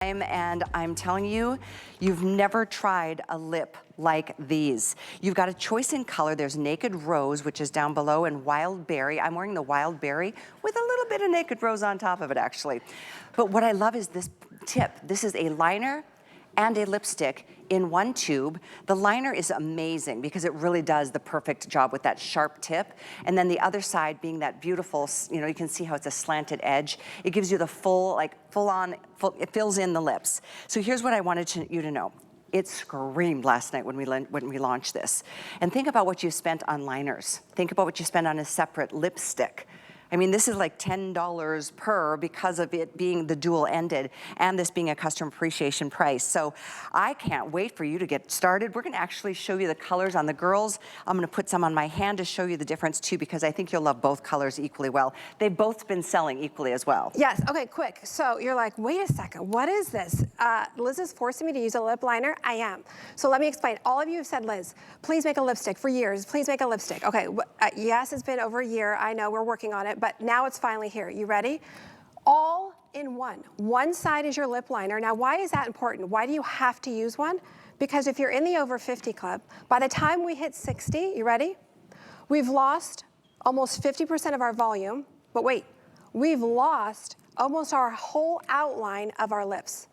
And I'm telling you, you've never tried a lip like these. You've got a choice in color. There's Naked Rose, which is down below, and Wild Berry. I'm wearing the Wild Berry with a little bit of Naked Rose on top of it, actually. But what I love is this tip. This is a liner and a lipstick in one tube. The liner is amazing because it really does the perfect job with that sharp tip. And then the other side being that beautiful, you know, you can see how it's a slanted edge. It gives you the full, like it fills in the lips. So here's what I wanted you to know. It screamed last night when we launched this. And think about what you spent on liners. Think about what you spent on a separate lipstick. I mean, this is like $10 per because of it being the dual-ended and this being a customer appreciation price. So I can't wait for you to get started. We're gonna actually show you the colors on the girls. I'm gonna put some on my hand to show you the difference too, because I think you'll love both colors equally well. They've both been selling equally as well. Yes, okay, quick. So you're like, wait a second, what is this? Liz is forcing me to use a lip liner. I am. So let me explain. All of you have said, Liz, please make a lipstick for years. Please make a lipstick. Okay, yes, it's been over a year. I know, we're working on it. But now it's finally here. You ready? All in one. One side is your lip liner. Now, why is that important? Why do you have to use one? Because if you're in the over 50 club, by the time we hit 60, you ready? We've lost almost 50% of our volume, but wait, we've lost almost our whole outline of our lips.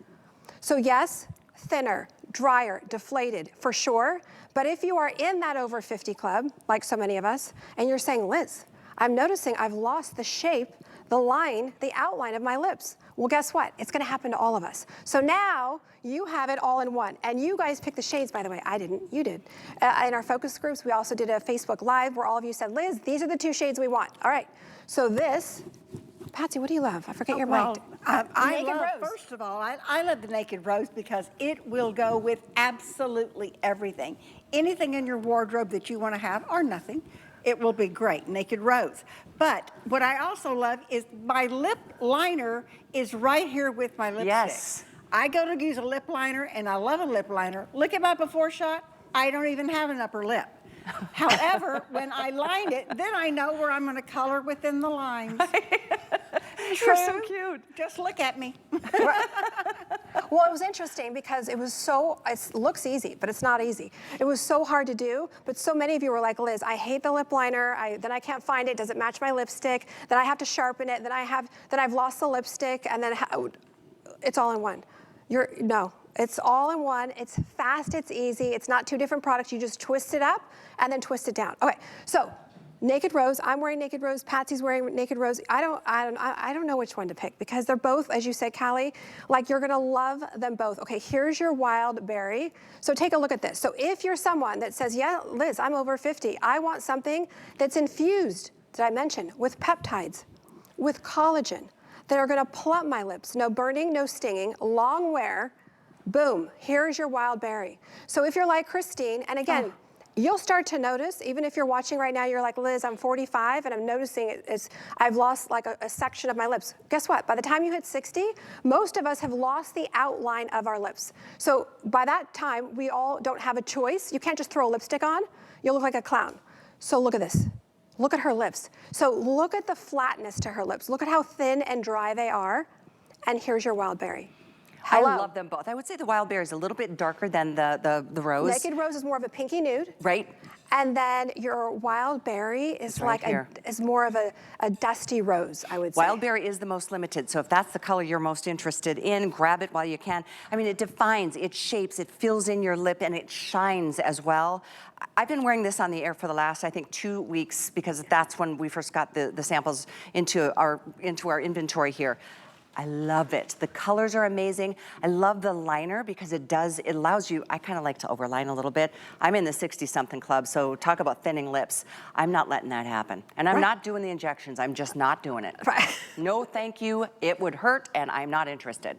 So yes, thinner, drier, deflated, for sure. But if you are in that over 50 club, like so many of us, and you're saying, Liz, I'm noticing I've lost the shape, the line, the outline of my lips. Well, guess what? It's gonna happen to all of us. So now you have it all in one. And you guys picked the shades, by the way. I didn't, you did. In our focus groups, we also did a Facebook Live where all of you said, Liz, these are the two shades we want. All right, so this, Patsy, what do you love? I forget your mic. First of all, I love the Naked Rose because it will go with absolutely everything. Anything in your wardrobe that you wanna have, or nothing, it will be great, Naked Rose. But what I also love is my lip liner is right here with my lipstick. Yes. I go to use a lip liner and I love a lip liner. Look at my before shot, I don't even have an upper lip. However, when I line it, then I know where I'm gonna color within the lines. You're so cute. Just look at me. Well, it was interesting because it looks easy, but it's not easy. It was so hard to do, but so many of you were like, Liz, I hate the lip liner, then I can't find it, does it match my lipstick, then I have to sharpen it, then I've lost the lipstick, and then it's all in one. No, it's all in one, it's fast, it's easy, it's not two different products, you just twist it up and then twist it down. Okay, so Naked Rose, I'm wearing Naked Rose, Patsy's wearing Naked Rose. I don't know which one to pick because they're both, as you said, Callie, like you're gonna love them both. Okay, here's your Wild Berry. So take a look at this. So if you're someone that says, yeah, Liz, I'm over 50, I want something that's infused, did I mention, with peptides, with collagen, that are gonna plump my lips. No burning, no stinging, long wear, boom, here's your Wild Berry. So if you're like Christine, and again, you'll start to notice, even if you're watching right now, you're like, Liz, I'm 45 and I'm noticing I've lost like a section of my lips. Guess what? By the time you hit 60, most of us have lost the outline of our lips. So by that time, we all don't have a choice. You can't just throw a lipstick on. You'll look like a clown. So look at this. Look at her lips. So look at the flatness to her lips. Look at how thin and dry they are. And here's your Wild Berry. Hello. I love them both. I would say the Wild Berry is a little bit darker than the Rose. Naked Rose is more of a pinky nude. Right. And then your Wild Berry is is more of a dusty rose, I would say. Wild Berry is the most limited, so if that's the color you're most interested in, grab it while you can. I mean, it defines, it shapes, it fills in your lip, and it shines as well. I've been wearing this on the air for the last, I think, 2 weeks because that's when we first got the samples into our inventory here. I love it. The colors are amazing. I love the liner because it allows you, I kind of like to overline a little bit. I'm in the 60-something club, so talk about thinning lips. I'm not letting that happen. And I'm not doing the injections. I'm just not doing it. Right. No, thank you. It would hurt, and I'm not interested.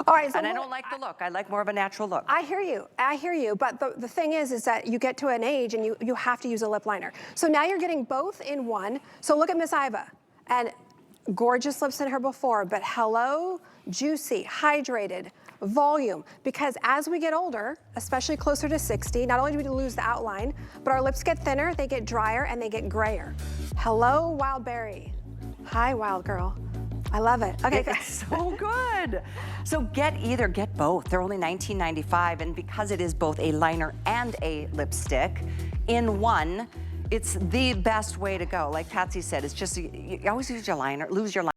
All right, so and I don't like the look. I like more of a natural look. I hear you. But the thing is that you get to an age and you have to use a lip liner. So now you're getting both in one. So look at Miss Iva. And gorgeous lips in her before, but hello, juicy, hydrated, volume. Because as we get older, especially closer to 60, not only do we lose the outline, but our lips get thinner, they get drier, and they get grayer. Hello, Wild Berry. Hi, Wild Girl. I love it. Okay, good. It's so good. So get both. They're only $19.95, and because it is both a liner and a lipstick in one, it's the best way to go. Like Patsy said, it's just, you always lose your liner,